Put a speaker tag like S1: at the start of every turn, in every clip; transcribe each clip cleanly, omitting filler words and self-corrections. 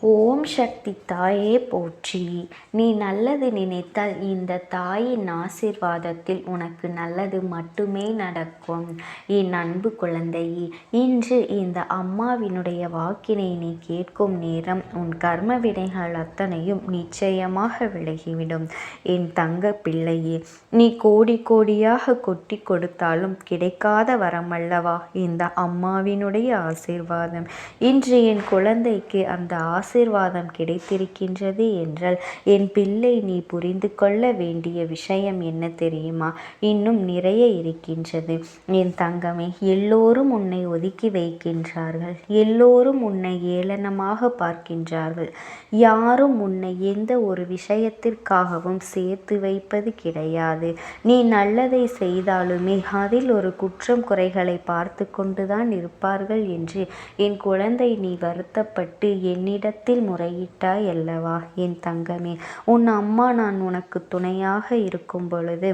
S1: ஓம் சக்தி தாயே போற்றி. நீ நல்லது நினைத்தால் இந்த தாயின் ஆசீர்வாதத்தில் உனக்கு நல்லது மட்டுமே நடக்கும். என் அன்பு குழந்தையே, இன்று இந்த அம்மாவினுடைய வாக்கினை நீ கேட்கும் நேரம் உன் கர்ம வினைகள் அத்தனையும் நிச்சயமாக விலகிவிடும். என் தங்க பிள்ளையே, நீ கோடி கோடியாக கொட்டி கொடுத்தாலும் கிடைக்காத வரமல்லவா இந்த அம்மாவினுடைய ஆசீர்வாதம். இன்று என் குழந்தைக்கு அந்த ஆசீர்வாதம் கிடைத்திருக்கின்றது என்றால் என் பிள்ளை, நீ புரிந்து கொள்ள வேண்டிய விஷயம் என்ன தெரியுமா? இன்னும் நிறைய இருக்கின்றது என் தங்கமே. எல்லோரும் உன்னை ஒதுக்கி வைக்கின்றார்கள், எல்லோரும் உன்னை ஏளனமாக பார்க்கின்றார்கள். யாரும் உன்னை எந்த ஒரு விஷயத்திற்காகவும் சேர்த்து வைப்பது கிடையாது. நீ நல்லதை செய்தாலுமே அதில் ஒரு குற்றம் குறைகளை பார்த்து கொண்டுதான் இருப்பார்கள் என்று என் குழந்தை நீ வருத்தப்பட்டு என்னிடத்தில் முறையிட்டாய் அல்லவா என் தங்கமே. உன் அம்மா நான் உனக்கு துணையாக இருக்கும் பொழுது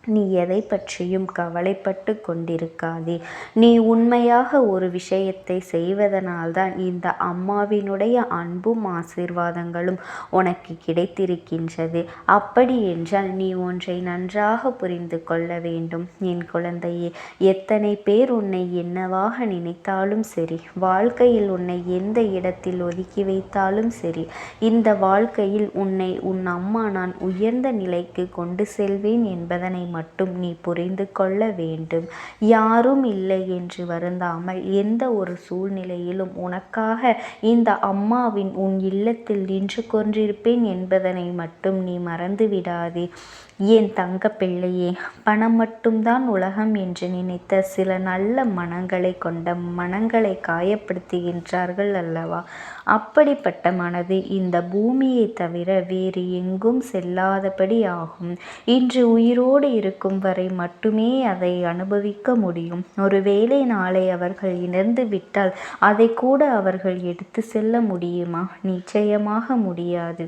S1: நீ எதை பற்றியும் கவலைப்பட்டு கொண்டிருக்காதே. நீ உண்மையாக ஒரு விஷயத்தை செய்வதனால்தான் இந்த அம்மாவினுடைய அன்பும் ஆசீர்வாதங்களும் உனக்கு கிடைத்திருக்கின்றது. அப்படி என்றால் நீ ஒன்றை நன்றாக புரிந்து கொள்ள வேண்டும் என் குழந்தையே. எத்தனை பேர் உன்னை என்னவாக நினைத்தாலும் சரி, வாழ்க்கையில் உன்னை எந்த இடத்தில் ஒதுக்கி வைத்தாலும் சரி, இந்த வாழ்க்கையில் உன்னை உன் அம்மா நான் உயர்ந்த நிலைக்கு கொண்டு செல்வேன் என்பதனை மட்டும் நீ புரிந்து கொள்ள வேண்டும். யாரும் இல்லை என்று வருந்தாமல் எந்த ஒரு சூழ்நிலையிலும் உனக்காக இந்த அம்மாவின் உன் இல்லத்தில் நின்று கொண்டிருப்பேன் என்பதனை மட்டும் நீ மறந்து விடாதே என் தங்க பிள்ளையே. பணம் மட்டும்தான் உலகம் என்று நினைத்த சில நல்ல மனங்களை கொண்ட மனங்களை காயப்படுத்துகின்றார்கள் அல்லவா? அப்படிப்பட்ட மனது இந்த பூமியை தவிர வேறு எங்கும் செல்லாதபடி ஆகும். இன்று உயிரோடு இருக்கும் வரை மட்டுமே அதை அனுபவிக்க முடியும். ஒருவேளை நாளை அவர்கள் இறந்து விட்டால் அதை கூட அவர்கள் எடுத்து செல்ல முடியுமா? நிச்சயமாக முடியாது.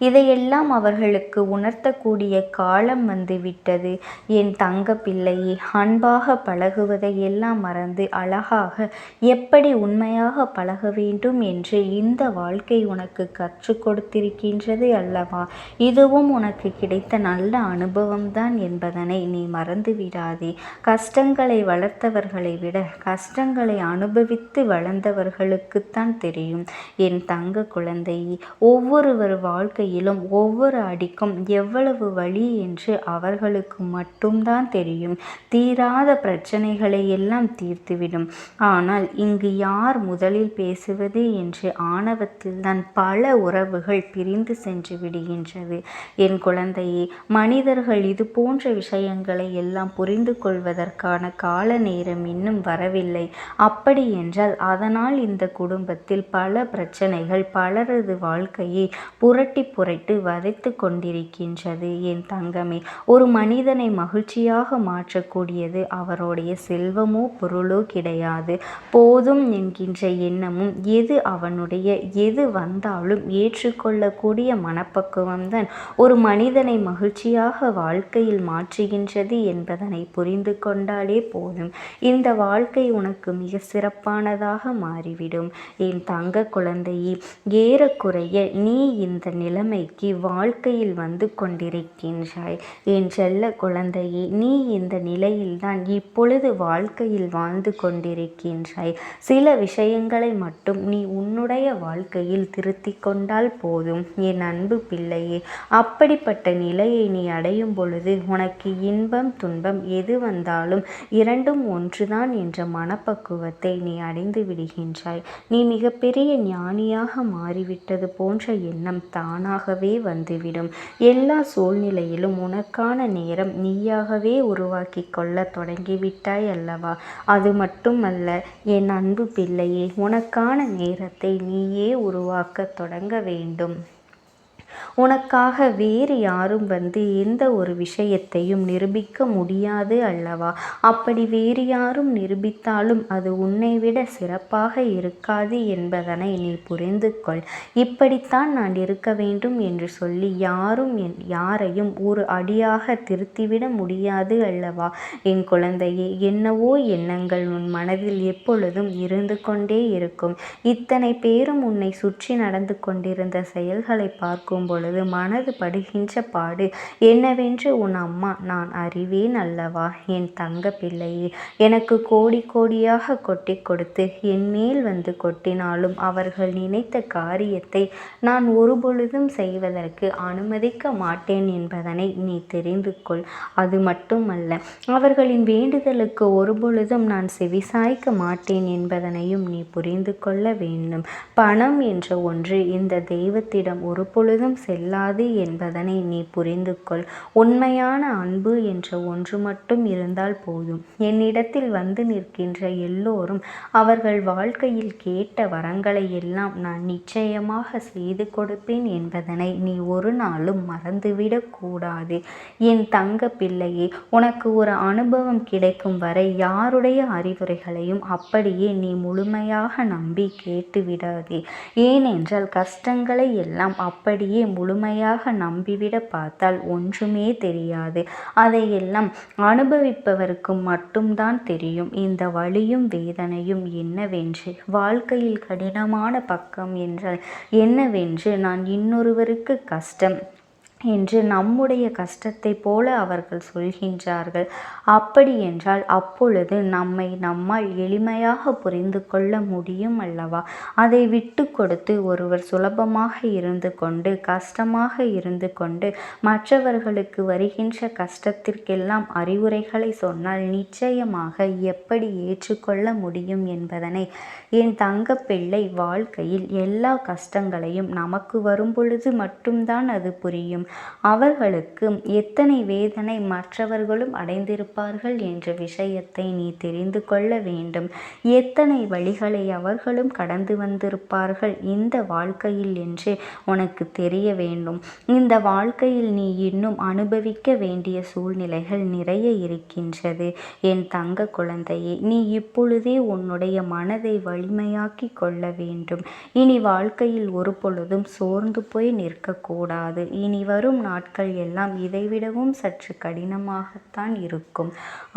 S1: இதையெல்லாம் அவர்களுக்கு உணர்த்தக்கூடிய காலம் வந்துவிட்டது என் தங்க பிள்ளையே. அன்பாக பழகுவதை எல்லாம் மறந்து அழகாக எப்படி உண்மையாக பழக வேண்டும் என்று இந்த வாழ்க்கை உனக்கு கற்றுக் கொடுத்திருக்கின்றது அல்லவா? இதுவும் உனக்கு கிடைத்த நல்ல அனுபவம்தான் என்பதனை நீ மறந்து விடாதே. கஷ்டங்களை வளர்த்தவர்களை விட கஷ்டங்களை அனுபவித்து வளர்ந்தவர்களுக்குத்தான் தெரியும் என் தங்க குழந்தையே. ஒவ்வொருவர் வாழ்க்கை ஒவ்வொரு அடிக்கும் எவ்வளவு வலி என்று அவர்களுக்கு மட்டும்தான் தெரியும். தீராத பிரச்சனைகளை எல்லாம் தீர்த்துவிடும். ஆனால் இங்கு யார் முதலில் பேசுவது என்று ஆணவத்தில் தான் பல உறவுகள் பிரிந்து சென்று விடுகின்றது என் குழந்தையே. மனிதர்கள் இது போன்ற விஷயங்களை எல்லாம் புரிந்து கொள்வதற்கான கால நேரம் இன்னும் வரவில்லை. அப்படி என்றால் அதனால் இந்த குடும்பத்தில் பல பிரச்சனைகள் பலரது வாழ்க்கையை புரட்டி வதைத்து கொண்டிருக்கின்றது என் தங்கமே. ஒரு மனிதனை மகிழ்ச்சியாக மாற்றக்கூடியது அவருடைய செல்வமோ பொருளோ கிடையாது. போதும் என்கின்ற எண்ணமும் எது வந்தாலும் ஏற்றுக்கொள்ளக்கூடிய மனப்பக்குவம்தான் ஒரு மனிதனை மகிழ்ச்சியாக வாழ்க்கையில் மாற்றுகின்றது என்பதனை புரிந்து கொண்டாலே போதும். இந்த வாழ்க்கை உனக்கு மிக சிறப்பானதாக மாறிவிடும் என் தங்க குழந்தையே. ஏறக்குறைய நீ இந்த நிலைமைக்கு வாழ்க்கையில் வந்து கொண்டிருக்கின்றாய் என் செல்ல குழந்தையே. நீ இந்த நிலையில்தான் இப்பொழுது வாழ்க்கையில் வாழ்ந்து கொண்டிருக்கின்றாய். சில விஷயங்களை மட்டும் நீ உன்னுடைய வாழ்க்கையில் திருத்தி கொண்டால் போதும் என் அன்பு பிள்ளையே. அப்படிப்பட்ட நிலையை நீ அடையும் பொழுது உனக்கு இன்பம் துன்பம் எது வந்தாலும் இரண்டும் ஒன்றுதான் என்ற மனப்பக்குவத்தை நீ அடைந்து விடுகின்றாய். நீ மிகப்பெரிய ஞானியாக மாறிவிட்டது போன்ற எண்ணம் தானாகவே வந்துவிடும். எல்லா சூழ்நிலையிலும் உனக்கான நேரம் நீயாகவே உருவாக்கி கொள்ள தொடங்கிவிட்டாய் அல்லவா? அது மட்டுமல்ல என் அன்பு பிள்ளையே, உனக்கான நேரத்தை நீயே உருவாக்க தொடங்க வேண்டும். உனக்காக வேறு யாரும் வந்து எந்த ஒரு விஷயத்தையும் நிரூபிக்க முடியாது அல்லவா? அப்படி வேறு யாரும் நிரூபித்தாலும் அது உன்னை விட சிறப்பாக இருக்காது என்பதனை நீ புரிந்து கொள். இப்படித்தான் நான் இருக்க வேண்டும் என்று சொல்லி யாரையும் ஒரு அடியாக திருத்திவிட முடியாது அல்லவா? என் குழந்தையே, என்னவோ எண்ணங்கள் உன் மனதில் எப்பொழுதும் இருந்து கொண்டே இருக்கும். இத்தனை பேரும் உன்னை சுற்றி நடந்து கொண்டிருந்த செயல்களை பார்க்கும் பொழுது மனது படுகின்ற பாடு என்னவென்று உன் அம்மா நான் அறிவேன் அல்லவா? என் தங்க பிள்ளையே, எனக்கு கோடி கோடியாக கொட்டி கொடுத்து என் மேல் வந்து கொட்டினாலும் அவர்கள் நினைத்த காரியத்தை நான் ஒருபொழுதும் செய்வதற்கு அனுமதிக்க மாட்டேன் என்பதனை நீ தெரிந்து கொள். அது மட்டுமல்ல, அவர்களின் வேண்டுதலுக்கு ஒருபொழுதும் நான் செவிசாய்க்க மாட்டேன் என்பதனையும் நீ புரிந்து கொள்ள வேண்டும். பணம் என்ற ஒன்று இந்த தெய்வத்திடம் ஒரு பொழுதும் செல்லாது என்பதனை நீ புரிந்து கொள். உண்மையான அன்பு என்ற ஒன்று மட்டும் இருந்தால் போதும். என்னிடத்தில் வந்து நிற்கின்ற எல்லோரும் அவர்கள் வாழ்க்கையில் கேட்ட வரங்களை எல்லாம் நான் நிச்சயமாக செய்து கொடுப்பேன் என்பதனை நீ ஒரு நாளும் மறந்துவிடக் கூடாது. என் தங்க பிள்ளையே, உனக்கு ஒரு அனுபவம் கிடைக்கும் வரை யாருடைய அறிவுரைகளையும் அப்படியே நீ முழுமையாக நம்பி கேட்டு விடாதே. ஏனென்றால் கஷ்டங்களை எல்லாம் அப்படியே முழுமையாக நம்பிவிட பார்த்தால் ஒன்றுமே தெரியாது. அதையெல்லாம் அனுபவிப்பவருக்கு மட்டும்தான் தெரியும் இந்த வலியும் வேதனையும் என்னவென்று. வாழ்க்கையில் கடினமான பக்கம் என்றால் என்னவென்று நான் இன்னொருவருக்கு கஷ்டம் என்று நம்முடைய கஷ்டத்தை போல அவர்கள் சொல்கின்றார்கள். அப்படி என்றால் அப்பொழுது நம்மால் எளிமையாக புரிந்து கொள்ள முடியும் அல்லவா? அதை விட்டு கொடுத்து ஒருவர் சுலபமாக இருந்து கொண்டு கஷ்டமாக இருந்து கொண்டு மற்றவர்களுக்கு வருகின்ற கஷ்டத்திற்கெல்லாம் அறிவுரைகளை சொன்னால் நிச்சயமாக எப்படி ஏற்றுக்கொள்ள முடியும் என்பதனை என் தங்க பிள்ளை, வாழ்க்கையில் எல்லா கஷ்டங்களையும் நமக்கு வரும் பொழுது மட்டும்தான் அது புரியும். அவர்களுக்கு எத்தனை வேதனை மற்றவர்களும் அடைந்திருப்பார்கள் என்ற விஷயத்தை நீ தெரிந்து கொள்ள வேண்டும். எத்தனை வழிகளை அவர்களும் கடந்து வந்திருப்பார்கள் இந்த வாழ்க்கையில் என்று உனக்கு தெரிய வேண்டும். இந்த வாழ்க்கையில் நீ இன்னும் அனுபவிக்க வேண்டிய சூழ்நிலைகள் நிறைய இருக்கின்றது. என் தங்க குழந்தையே, நீ இப்பொழுதே உன்னுடைய மனதை வலிமையாக்கி கொள்ள வேண்டும். இனி வாழ்க்கையில் ஒரு பொழுதும் சோர்ந்து போய் நிற்கக்கூடாது. இனி வரும் நாட்கள் எல்லாம் இதைவிடவும் சற்று கடினமாகத்தான் இருக்கும்.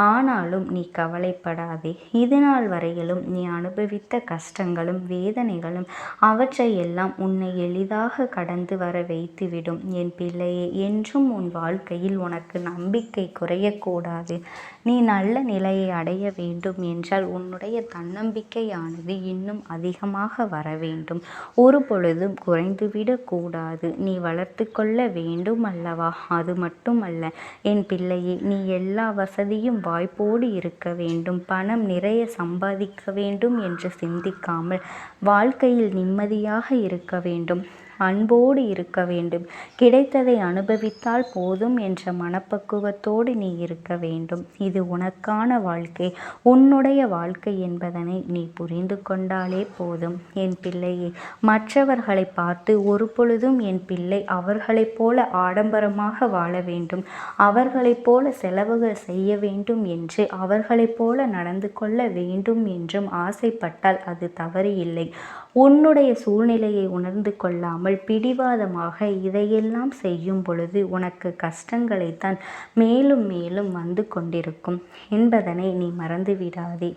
S1: ஆனாலும் நீ கவலைப்படாதே. இது நாள் வரையிலும் நீ அனுபவித்த கஷ்டங்களும் வேதனைகளும் அவற்றையெல்லாம் உன்னை எளிதாக கடந்து வர வைத்துவிடும். என் பிள்ளையே, என்றும் உன் வாழ்க்கையில் உனக்கு நம்பிக்கை குறையக்கூடாது. நீ நல்ல நிலையை அடைய வேண்டும் என்றால் உன்னுடைய தன்னம்பிக்கையானது இன்னும் அதிகமாக வர வேண்டும். ஒரு பொழுதும் குறைந்துவிடக்கூடாது. நீ வளர்த்து கொள்ள வேண்டும் அல்லவா? அது மட்டுமல்ல என் பிள்ளையே, நீ எல்லா வசதியும் வாய்ப்போடு இருக்க வேண்டும். பணம் நிறைய சம்பாதிக்க வேண்டும் என்று சிந்திக்காமல் வாழ்க்கையில் நிம்மதியாக இருக்க வேண்டும். அன்போடு இருக்க வேண்டும். கிடைத்ததை அனுபவித்தால் போதும் என்ற மனப்பக்குவத்தோடு நீ இருக்க வேண்டும். இது உனக்கான வாழ்க்கை, உன்னுடைய வாழ்க்கை என்பதனை நீ புரிந்து கொண்டாலே போதும். என் பிள்ளையே, மற்றவர்களை பார்த்து ஒரு பொழுதும் என் பிள்ளை அவர்களைப் போல ஆடம்பரமாக வாழ வேண்டும், அவர்களைப் போல செலவுகள் செய்ய வேண்டும் என்று அவர்களைப் போல நடந்து கொள்ள வேண்டும் என்றும் ஆசைப்பட்டால் அது தவறு இல்லை. உன்னுடைய சூழ்நிலையை உணர்ந்து கொள்ளாமல் பிடிவாதமாக இதையெல்லாம் செய்யும் பொழுது உனக்கு கஷ்டங்களைத்தான் மேலும் மேலும் வந்து கொண்டிருக்கும் என்பதனை நீ மறந்துவிடாதே.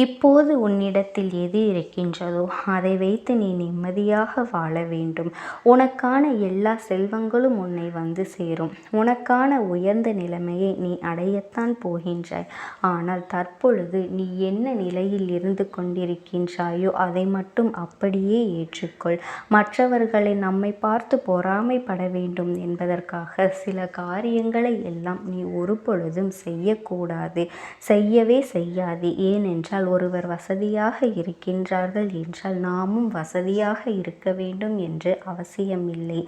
S1: இப்போது உன்னிடத்தில் எது இருக்கின்றதோ அதை வைத்து நீ நிம்மதியாக வாழ வேண்டும். உனக்கான எல்லா செல்வங்களும் உன்னை வந்து சேரும். உனக்கான உயர்ந்த நிலைமையை நீ அடையத்தான் போகின்றாய். ஆனால் தற்பொழுது நீ என்ன நிலையில் இருந்து கொண்டிருக்கின்றாயோ அதை மட்டும் அப்படியே ஏற்றுக்கொள். மற்றவர்களை நம்மை பார்த்து பொறாமைப்பட வேண்டும் என்பதற்காக சில காரியங்களை எல்லாம் நீ ஒரு பொழுதும் செய்யக்கூடாது, செய்யவே செய்யாது. ஏனென்றால் ஒருவர் வசதியாக இருக்கின்றார்கள் என்றால் நாமும் வசதியாக இருக்க வேண்டும் என்று அவசியமில்லை.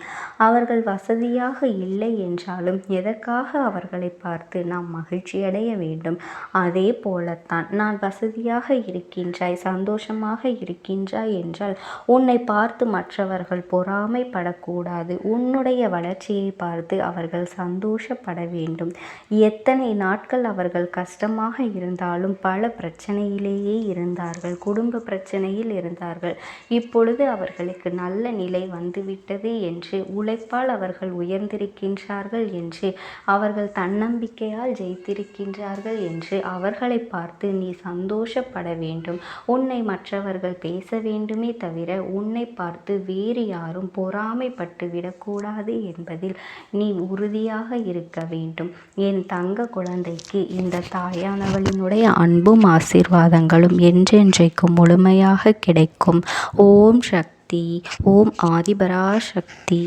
S1: அவர்கள் வசதியாக இல்லை என்றாலும் எதற்காக அவர்களை பார்த்து நாம் மகிழ்ச்சியடைய வேண்டும்? அதே போலத்தான் நான் வசதியாக இருக்கின்றாய், சந்தோஷமாக இருக்கின்றாய் என்றால் உன்னை பார்த்து மற்றவர்கள் பொறாமைப்படக்கூடாது. உன்னுடைய வளர்ச்சியை பார்த்து அவர்கள் சந்தோஷப்பட வேண்டும். எத்தனை நாட்கள் அவர்கள் கஷ்டமாக இருந்தாலும் பல பிரச்சனையிலேயே இருந்தார்கள், குடும்ப பிரச்சனையில் இருந்தார்கள். இப்பொழுது அவர்களுக்கு நல்ல நிலை வந்துவிட்டது என்று, உழைப்பால் அவர்கள் உயர்ந்திருக்கின்றார்கள் என்று, அவர்கள் தன்னம்பிக்கையால் ஜெயித்திருக்கின்றார்கள் என்று அவர்களை பார்த்து நீ சந்தோஷப்பட வேண்டும். உன்னை மற்றவர்கள் பேச வேண்டுமே தவிர உன்னை பார்த்து வேறு யாரும் பொறாமைப்பட்டு விடக்கூடாது என்பதில் நீ உறுதியாக இருக்க வேண்டும். என் தங்க குழந்தைக்கு இந்த தாயானவளினுடைய அன்பும் ஆசீர்வாதங்களும் என்றென்றைக்கும் முழுமையாக கிடைக்கும். ஓம் சக்தி, ஓம் ஆதிபராசக்தி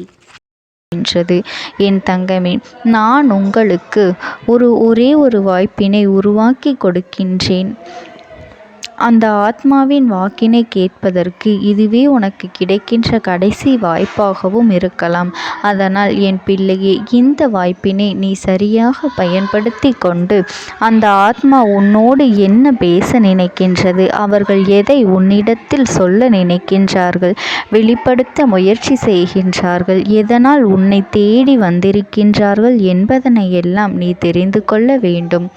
S1: என்றது. என் தங்கமே, நான் உங்களுக்கு ஒரே ஒரு வாய்ப்பினை உருவாக்கி கொடுக்கின்றேன். அந்த ஆத்மாவின் வாக்கினை கேட்பதற்கு இதுவே உனக்கு கிடைக்கின்ற கடைசி வாய்ப்பாகவும் இருக்கலாம். அதனால் என் பிள்ளையே, இந்த வாய்ப்பினை நீ சரியாக பயன்படுத்தி கொண்டு அந்த ஆத்மா உன்னோடு என்ன பேச நினைக்கின்றது, அவர்கள் எதை உன்னிடத்தில் சொல்ல நினைக்கின்றார்கள், வெளிப்படுத்த முயற்சி செய்கின்றார்கள், எதனால் உன்னை தேடி வந்திருக்கின்றார்கள் என்பதனை எல்லாம் நீ தெரிந்து கொள்ள வேண்டும்.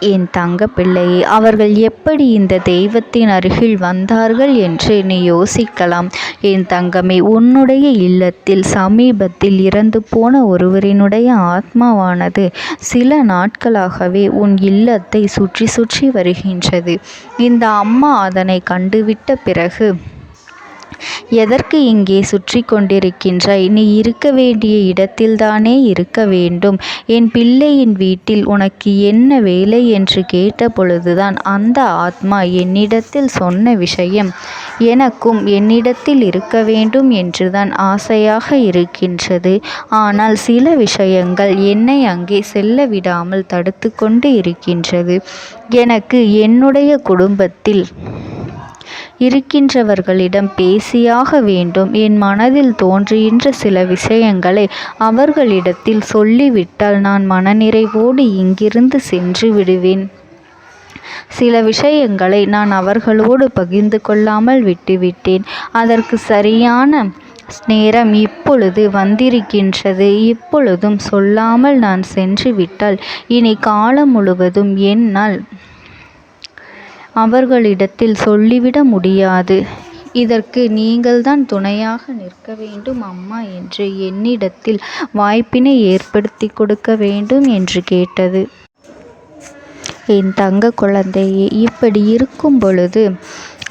S1: என் தங்க பிள்ளையே, அவர்கள் எப்படி இந்த தெய்வத்தின் அருகில் வந்தார்கள் என்று நீ யோசிக்கலாம். என் தங்கமே, உன்னுடைய இல்லத்தில் சமீபத்தில் இறந்து போன ஒருவரினுடைய ஆத்மாவானது சில நாட்களாகவே உன் இல்லத்தை சுற்றி சுற்றி வருகின்றது. இந்த அம்மா அதனை கண்டுவிட்ட பிறகு, எதற்கு இங்கே சுற்றி கொண்டிருக்கின்றாய்? நீ இருக்க வேண்டிய இடத்தில்தானே இருக்க வேண்டும். என் பிள்ளையின் வீட்டில் உனக்கு என்ன வேலை என்று கேட்ட பொழுதுதான் அந்த ஆத்மா என்னிடத்தில் சொன்ன விஷயம், எனக்கும் என்னிடத்தில் இருக்க வேண்டும் என்றுதான் ஆசையாக இருக்கின்றது. ஆனால் சில விஷயங்கள் என்னை அங்கே செல்ல விடாமல் தடுத்து கொண்டு இருக்கின்றது. எனக்கு என்னுடைய குடும்பத்தில் இருக்கின்றவர்களிடம் பேசியாக வேண்டும். என் மனதில் தோன்றுகின்ற சில விஷயங்களை அவர்களிடத்தில் சொல்லிவிட்டால் நான் மனநிறைவோடு இங்கிருந்து சென்று விடுவேன். சில விஷயங்களை நான் அவர்களோடு பகிர்ந்து கொள்ளாமல் விட்டுவிட்டேன். அதற்கு சரியான நேரம் இப்பொழுது வந்திருக்கின்றது. இப்பொழுதும் சொல்லாமல் நான் சென்று விட்டால் இனி காலம் முழுவதும் என்னால் அவர்களிடத்தில் சொல்லிவிட முடியாது. இதற்கு நீங்கள்தான் துணையாக நிற்க வேண்டும் அம்மா என்று என்னிடத்தில் வாய்ப்பினை ஏற்படுத்தி கொடுக்க வேண்டும் என்று கேட்டது. என் தங்க குழந்தையே, இப்படி இருக்கும் பொழுது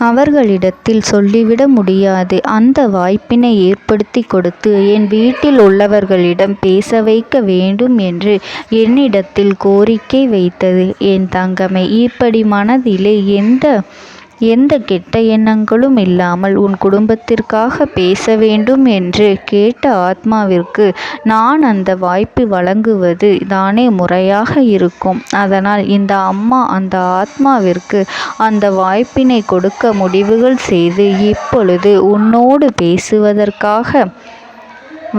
S1: அவர்களிடத்தில் சொல்லிவிட முடியாது. அந்த வாய்ப்பினை ஏற்படுத்தி கொடுத்து என் வீட்டில் உள்ளவர்களிடம் பேச வைக்க வேண்டும் என்று என்னிடத்தில் கோரிக்கை வைத்தது. என் தங்கமே, இப்படி மனதிலே எந்த கெட்ட எண்ணங்களும் இல்லாமல் உன் குடும்பத்திற்காக பேச வேண்டும் என்று கேட்ட ஆத்மாவிற்கு நான் அந்த வாய்ப்பு வழங்குவது தானே முறையாக இருக்கும். அதனால் இந்த அம்மா அந்த ஆத்மாவிற்கு அந்த வாய்ப்பினை கொடுக்க முடிவுகள் செய்து இப்பொழுது உன்னோடு பேசுவதற்காக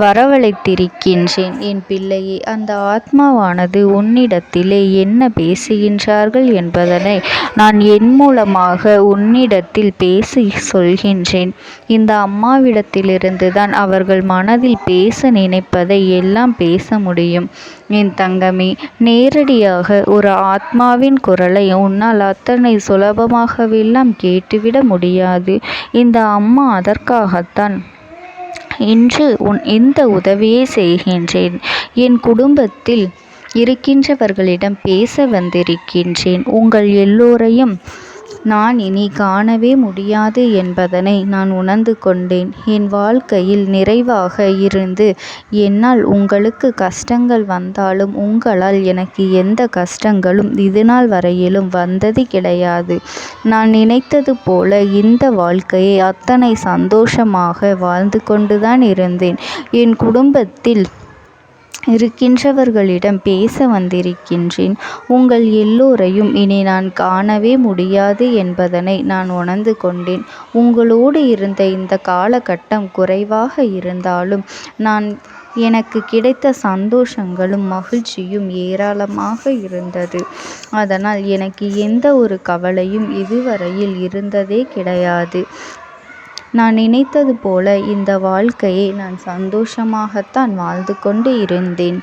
S1: வரவழைத்திருக்கின்றேன். என் பிள்ளையே, அந்த ஆத்மாவானது உன்னிடத்திலே என்ன பேசுகின்றார்கள் என்பதனை நான் என் மூலமாக உன்னிடத்தில் பேசி சொல்கின்றேன். இந்த அம்மாவிடத்திலிருந்து தான் அவர்கள் மனதில் பேச நினைப்பதை எல்லாம் பேச முடியும். என் தங்கமே, நேரடியாக ஒரு ஆத்மாவின் குரலை உன்னால் அத்தனை சுலபமாகவெல்லாம் கேட்டுவிட முடியாது. இந்த அம்மா அதற்காகத்தான் இன்று இந்த உதவியை செய்கின்றேன். என் குடும்பத்தில் இருக்கின்றவர்களிடம் பேச வந்திருக்கின்றேன். உங்கள் எல்லோரையும் நான் இனி காணவே முடியாது என்பதனை நான் உணர்ந்து கொண்டேன். என் வாழ்க்கையில் நிறைவாக இருந்து என்னால் உங்களுக்கு கஷ்டங்கள் வந்தாலும் உங்களால் எனக்கு எந்த கஷ்டங்களும் இதுநாள் வரையிலும் வந்தது கிடையாது. நான் நினைத்தது போல இந்த வாழ்க்கையை அத்தனை சந்தோஷமாக வாழ்ந்து கொண்டுதான் இருந்தேன். என் குடும்பத்தில்
S2: இருக்கின்றவர்களிடம் பேச வந்திருக்கின்றேன். உங்கள் எல்லோரையும் இனி நான் காணவே முடியாது என்பதனை நான் உணர்ந்து கொண்டேன். உங்களோடு இருந்த இந்த காலகட்டம் குறைவாக இருந்தாலும் எனக்கு கிடைத்த சந்தோஷங்களும் மகிழ்ச்சியும் ஏராளமாக இருந்தது. அதனால் எனக்கு எந்த ஒரு கவலையும் இதுவரையில் இருந்ததே கிடையாது. நான் நினைத்தது போல இந்த வாழ்க்கையை நான் சந்தோஷமாகத்தான் வாழ்ந்து கொண்டு இருந்தேன்.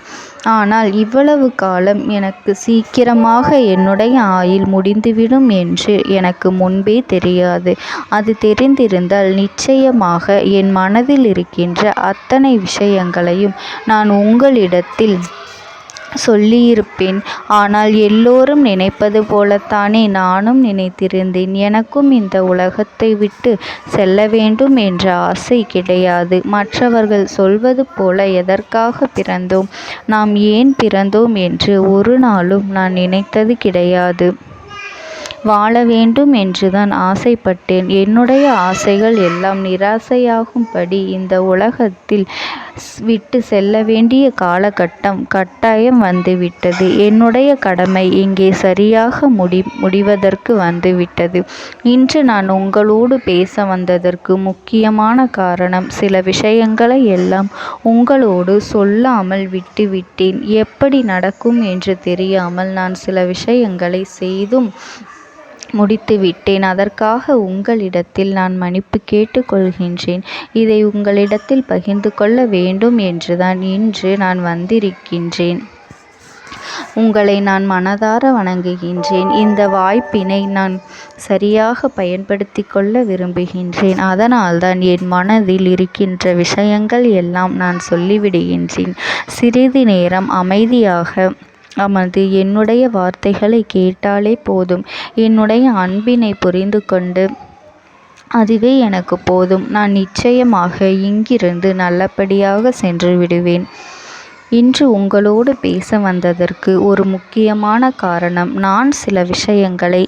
S2: ஆனால் இவ்வளவு காலம் எனக்கு சீக்கிரமாக என்னுடைய ஆயுள் முடிந்துவிடும் என்று எனக்கு முன்பே தெரியாது. அது தெரிந்திருந்தால் நிச்சயமாக என் மனதில் இருக்கின்ற அத்தனை விஷயங்களையும் நான் உங்களிடத்தில் சொல்லியிருப்பேன். ஆனால் எல்லோரும் நினைப்பது போலத்தானே நானும் நினைத்திருந்தேன். எனக்கும் இந்த உலகத்தை விட்டு செல்ல வேண்டும் என்ற ஆசை கிடையாது. மற்றவர்கள் சொல்வது போல எதற்காக பிறந்தோம், நாம் ஏன் பிறந்தோம் என்று ஒரு நாளும் நான் நினைத்தது கிடையாது. வாழ வேண்டும் என்றுதான் ஆசைப்பட்டேன். என்னுடைய ஆசைகள் எல்லாம் நிராசையாகும்படி இந்த உலகத்தில் விட்டு செல்ல வேண்டிய காலகட்டம் கட்டாயம் வந்துவிட்டது. என்னுடைய கடமை இங்கே சரியாக முடிவதற்கு வந்துவிட்டது. இன்று நான் உங்களோடு பேச வந்ததற்கு முக்கியமான காரணம், சில விஷயங்களை எல்லாம் உங்களோடு சொல்லாமல் விட்டுவிட்டேன். எப்படி நடக்கும் என்று தெரியாமல் நான் சில விஷயங்களை செய்தும் முடித்துவிட்டேன். அதற்காக உங்களிடத்தில் நான் மன்னிப்பு கேட்டுக்கொள்கின்றேன். இதை உங்களிடத்தில் பகிர்ந்து கொள்ள வேண்டும் என்றுதான் இன்று நான் வந்திருக்கின்றேன். உங்களை நான் மனதார வணங்குகின்றேன். இந்த வாய்ப்பினை நான் சரியாக பயன்படுத்தி கொள்ள விரும்புகின்றேன். அதனால்தான் என் மனதில் இருக்கின்ற விஷயங்கள் எல்லாம் நான் சொல்லிவிடுகின்றேன். சிறிது நேரம் அமைதியாக அமர்ந்து என்னுடைய வார்த்தைகளை கேட்டாலே போதும். என்னுடைய அன்பினை புரிந்து கொண்டு அதுவே எனக்கு போதும். நான் நிச்சயமாக இங்கிருந்து நல்லபடியாக சென்று விடுவேன். இன்று உங்களோடு பேச வந்ததற்கு ஒரு முக்கியமான காரணம், நான் சில விஷயங்களை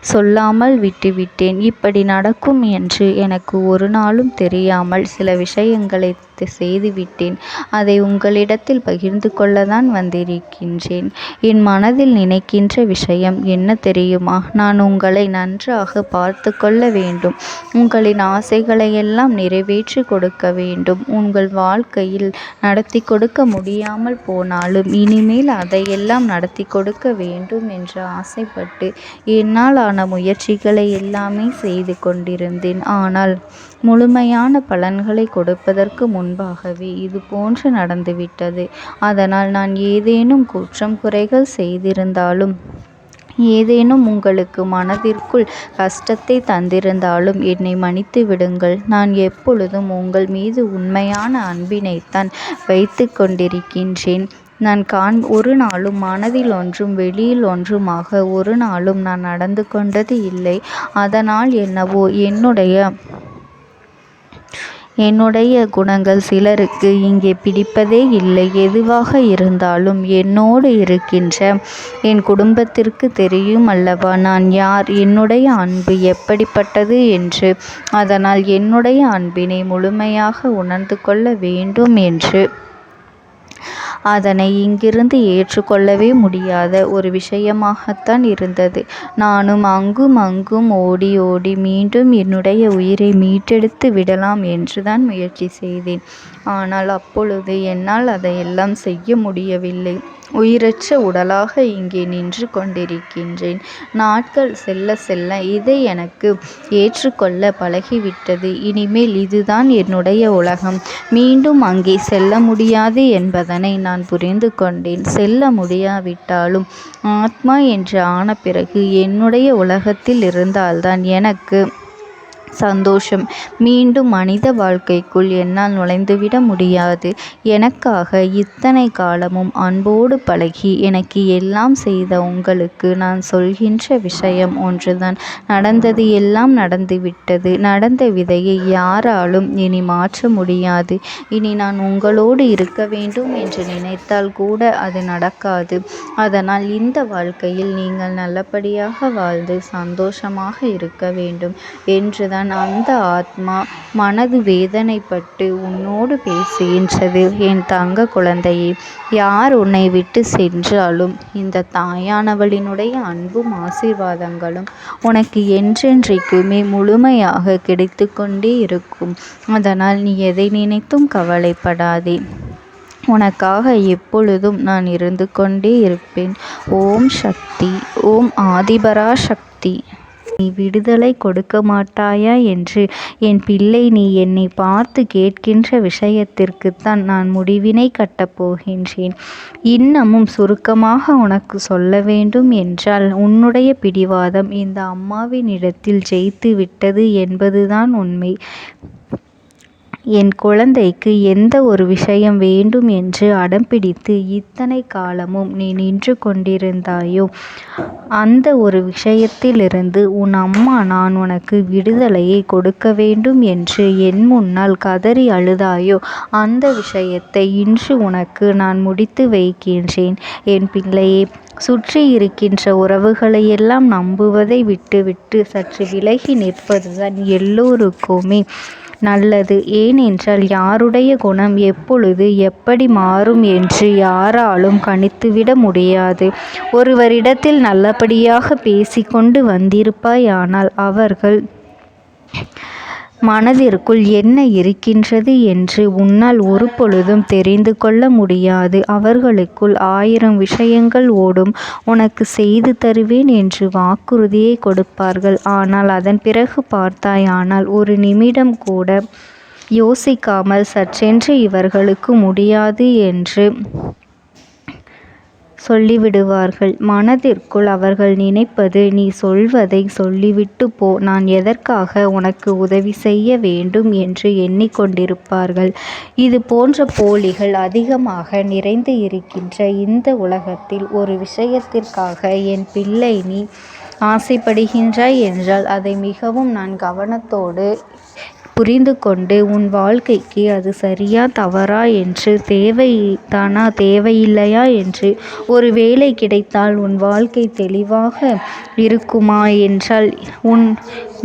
S2: சொல்லாமல் விட்டுவிட்டேன். இப்படி நடக்கும் என்று எனக்கு ஒரு நாளும் தெரியாமல் சில விஷயங்களை செய்துவிட்டேன். அதை உங்களிடத்தில் பகிர்ந்து கொள்ளத்தான் வந்திருக்கின்றேன். என் மனதில் நினைக்கின்ற விஷயம் என்ன தெரியுமா? நான் உங்களை நன்றாக பார்த்து கொள்ள வேண்டும். உங்களின் ஆசைகளை எல்லாம் நிறைவேற்றி கொடுக்க வேண்டும். உங்கள் வாழ்க்கையில் நடத்தி கொடுக்க முடியாமல் போனாலும் இனிமேல் அதையெல்லாம் நடத்தி கொடுக்க வேண்டும் என்று ஆசைப்பட்டு என்னால் ஆன முயற்சிகளை எல்லாமே செய்து கொண்டிருந்தேன். ஆனால் முழுமையான பலன்களை கொடுப்பதற்கு முன்பாகவே இது போன்று நடந்துவிட்டது. அதனால் நான் ஏதேனும் குற்றம் குறைகள் செய்திருந்தாலும், ஏதேனும் உங்களுக்கு மனதிற்குள் கஷ்டத்தை தந்திருந்தாலும் என்னை மன்னித்து விடுங்கள். நான் எப்பொழுதும் உங்கள் மீது உண்மையான அன்பினைத்தான் வைத்து கொண்டிருக்கின்றேன். நான் ஒரு நாளும் மனதில் ஒன்றும் வெளியில் ஒன்றுமாக ஒரு நாளும் நான் நடந்து கொண்டது இல்லை. அதனால் என்னவோ என்னுடைய குணங்கள் சிலருக்கு இங்கே பிடிப்பதே இல்லை. எதுவாக இருந்தாலும் என்னோடு இருக்கின்ற என் குடும்பத்திற்கு தெரியும் அல்லவா நான் யார், என்னுடைய அன்பு எப்படிப்பட்டது என்று. அதனால் என்னுடைய அன்பினை முழுமையாக உணர்ந்து கொள்ள வேண்டும் என்று அதனை இங்கிருந்து ஏற்றுக்கொள்ளவே முடியாத ஒரு விஷயமாகத்தான் இருந்தது. நானும் அங்கும் அங்கும் ஓடி ஓடி மீண்டும் என்னுடைய உயிரை மீட்டெடுத்து விடலாம் என்றுதான் முயற்சி செய்தேன். ஆனால் அப்பொழுது என்னால் அதையெல்லாம் செய்ய முடியவில்லை. உயிரற்ற உடலாக இங்கே நின்று கொண்டிருக்கின்றேன். நாட்கள் செல்ல செல்ல இதை எனக்கு ஏற்றுக்கொள்ள பழகிவிட்டது. இனிமேல் இதுதான் என்னுடைய உலகம். மீண்டும் அங்கே செல்ல முடியாது என்பதனை நான் புரிந்து கொண்டேன். செல்ல முடியாவிட்டாலும் ஆத்மா என்று ஆன பிறகு என்னுடைய உலகத்தில் இருந்தால்தான் எனக்கு சந்தோஷம். மீண்டும் மனித வாழ்க்கைக்குள் என்னால் நுழைந்துவிட முடியாது. எனக்காக இத்தனை காலமும் அன்போடு பழகி எனக்கு எல்லாம் செய்த உங்களுக்கு நான் சொல்கின்ற விஷயம் ஒன்றுதான். நடந்தது எல்லாம் நடந்துவிட்டது. நடந்த விதையை யாராலும் இனி மாற்ற முடியாது. இனி நான் உங்களோடு இருக்க வேண்டும் என்று நினைத்தால் கூட அது நடக்காது. அதனால் இந்த வாழ்க்கையில் நீங்கள் நல்லபடியாக வாழ்ந்து சந்தோஷமாக இருக்க வேண்டும் என்றுதான் அப்போதுதான் அந்த ஆத்மா மனது வேதனைப்பட்டு உன்னோடு பேசுகின்றது. என் தங்க குழந்தையே, யார் உன்னை விட்டு சென்றாலும் இந்த தாயானவளினுடைய அன்பும் ஆசீர்வாதங்களும் உனக்கு என்றென்றைக்குமே முழுமையாக கிடைத்து கொண்டே இருக்கும். அதனால் நீ எதை நினைத்தும் கவலைப்படாதே. உனக்காக எப்பொழுதும் நான் இருந்து கொண்டே இருப்பேன். ஓம் சக்தி. ஓம் ஆதிபரா சக்தி. நீ விடுதலை கொடுக்க மாட்டாயா என்று என் பிள்ளை நீ என்னை பார்த்து கேட்கின்ற விஷயத்திற்குத்தான் நான் முடிவினை கட்டப் போகின்றேன். இன்னமும் சுருக்கமாக உனக்கு சொல்ல வேண்டும் என்றால், உன்னுடைய பிடிவாதம் இந்த அம்மாவினிடத்தில் ஜெயித்து விட்டது என்பதுதான் உண்மை. என் குழந்தைக்கு எந்த ஒரு விஷயம் வேண்டும் என்று அடம்பிடித்து இத்தனை காலமும் நீ நின்று கொண்டிருந்தாயோ, அந்த ஒரு விஷயத்திலிருந்து உன் அம்மா நான் உனக்கு விடுதலையை கொடுக்க வேண்டும் என்று என் முன்னால் கதறி அழுதாயோ, அந்த விஷயத்தை இன்று உனக்கு நான் முடித்து வைக்கின்றேன். என் பிள்ளையே, சுற்றி இருக்கின்ற உறவுகளையெல்லாம் நம்புவதை விட்டுவிட்டு சற்று விலகி நிற்பதுதான் எல்லோருக்குமே நல்லது. ஏனென்றால் யாருடைய குணம் எப்பொழுது எப்படி மாறும் என்று யாராலும் கணித்துவிட முடியாது. ஒருவரிடத்தில் நல்லபடியாக பேசிக்கொண்டு வந்திருப்பாயானால் அவர்கள் மனதிற்குள் என்ன இருக்கின்றது என்று உன்னால் ஒரு பொழுதும் தெரிந்து கொள்ள முடியாது. அவர்களுக்குள் 1000 விஷயங்கள் ஓடும். உனக்கு செய்து தருவேன் என்று வாக்குறுதியை கொடுப்பார்கள். ஆனால் அதன் பிறகு பார்த்தாயானால் ஒரு நிமிடம் கூட யோசிக்காமல் சற்றென்று இவர்களுக்கு முடியாது என்று சொல்லிவிடுவார்கள். மனதிற்குள் அவர்கள் நினைப்பது, நீ சொல்வதை சொல்லிவிட்டு போ, நான் எதற்காக உனக்கு உதவி செய்ய வேண்டும் என்று எண்ணிக்கொண்டிருப்பார்கள். இது போன்ற போலிகள் அதிகமாக நிறைந்து இருக்கின்ற இந்த உலகத்தில் ஒரு விஷயத்திற்காக என் பிள்ளை நீ ஆசைப்படுகின்றாய் என்றால் அதை மிகவும் நான் கவனத்தோடு புரிந்து கொண்டு உன் வாழ்க்கைக்கு அது சரியா தவறா என்று, தேவைதானா தேவையில்லையா என்று, ஒரு வேலை கிடைத்தால் உன் வாழ்க்கை தெளிவாக இருக்குமா என்றால்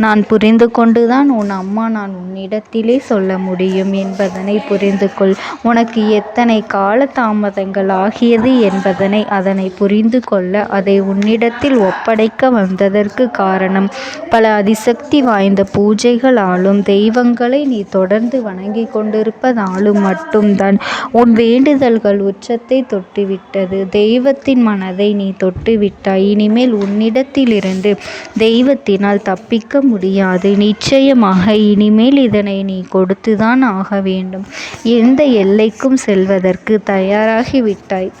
S2: நான் புரிந்து கொண்டுதான் உன் அம்மா நான் உன்னிடத்திலே சொல்ல முடியும் என்பதனை புரிந்து கொள். உனக்கு எத்தனை கால தாமதங்கள் ஆகியது என்பதனை அதனை புரிந்து கொள்ள அதை உன்னிடத்தில் ஒப்படைக்க வந்ததற்கு காரணம், பல அதிசக்தி வாய்ந்த பூஜைகளாலும் தெய்வங்களை நீ தொடர்ந்து வணங்கி கொண்டிருப்பதாலும் மட்டும்தான் உன் வேண்டுதல்கள் உச்சத்தை தொட்டுவிட்டது. தெய்வத்தின் மனதை நீ தொட்டுவிட்டாய். இனிமேல் உன்னிடத்திலிருந்து தெய்வத்தினால் தப்பிக்க முடியாது. நிச்சயமாக இனிமேல் இதனை நீ கொடுத்துதான் ஆக வேண்டும். எந்த எல்லைக்கும் செல்வதற்கு தயாராகிவிட்டாய்.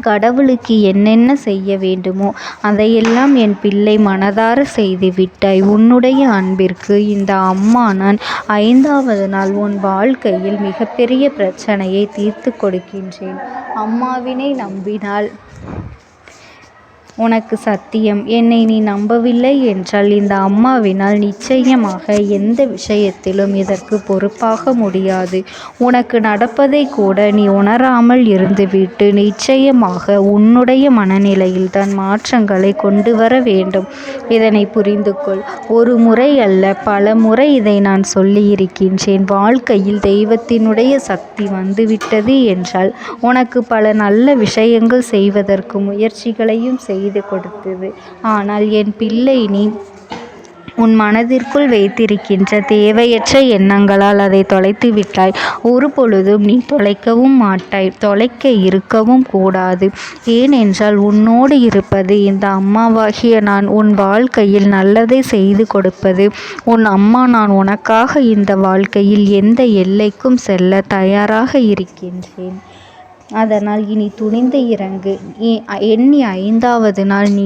S2: கடவுளுக்கு என்னென்ன செய்ய வேண்டுமோ அதையெல்லாம் என் பிள்ளை மனதார செய்து விட்டாய். உன்னுடைய அன்பிற்கு இந்த அம்மா நான் 5வது நாள் உன் வாழ்க்கையில் மிகப்பெரிய பிரச்சனையை தீர்த்து கொடுக்கின்றேன். அம்மாவினை நம்பினால் உனக்கு சத்தியம். என்னை நீ நம்பவில்லை என்றால் இந்த அம்மாவினால் நிச்சயமாக எந்த விஷயத்திலும் இதற்கு பொறுப்பாக முடியாது. உனக்கு நடப்பதை கூட நீ உணராமல் இருந்துவிட்டு நிச்சயமாக உன்னுடைய மனநிலையில் தான் மாற்றங்களை கொண்டு வர வேண்டும். இதனை புரிந்து கொள். ஒரு முறை அல்ல, பல முறை இதை நான் சொல்லியிருக்கின்றேன். வாழ்க்கையில் தெய்வத்தினுடைய சக்தி வந்துவிட்டது என்றால் உனக்கு பல நல்ல விஷயங்கள் செய்வதற்கு முயற்சிகளையும் செய்து கொடுத்தது. ஆனால் என் பிள்ளை நீ உன் மனதிற்குள் வைத்திருக்கின்ற தேவையற்ற எண்ணங்களால் அதை தொலைத்து விட்டாய். ஒரு பொழுதும் நீ தொலைக்கவும் மாட்டாய். தொலைக்க இருக்கவும் கூடாது. ஏனென்றால் உன்னோடு இருப்பது இந்த அம்மாவாகிய நான். உன் வாழ்க்கையில் நல்லதை செய்து கொடுப்பது உன் அம்மா நான். உனக்காக இந்த வாழ்க்கையில் எந்த எல்லைக்கும் செல்ல தயாராக இருக்கின்றேன். அதனால் இனி துணிந்து இறங்கு. எண்ணி 5வது நாள் நீ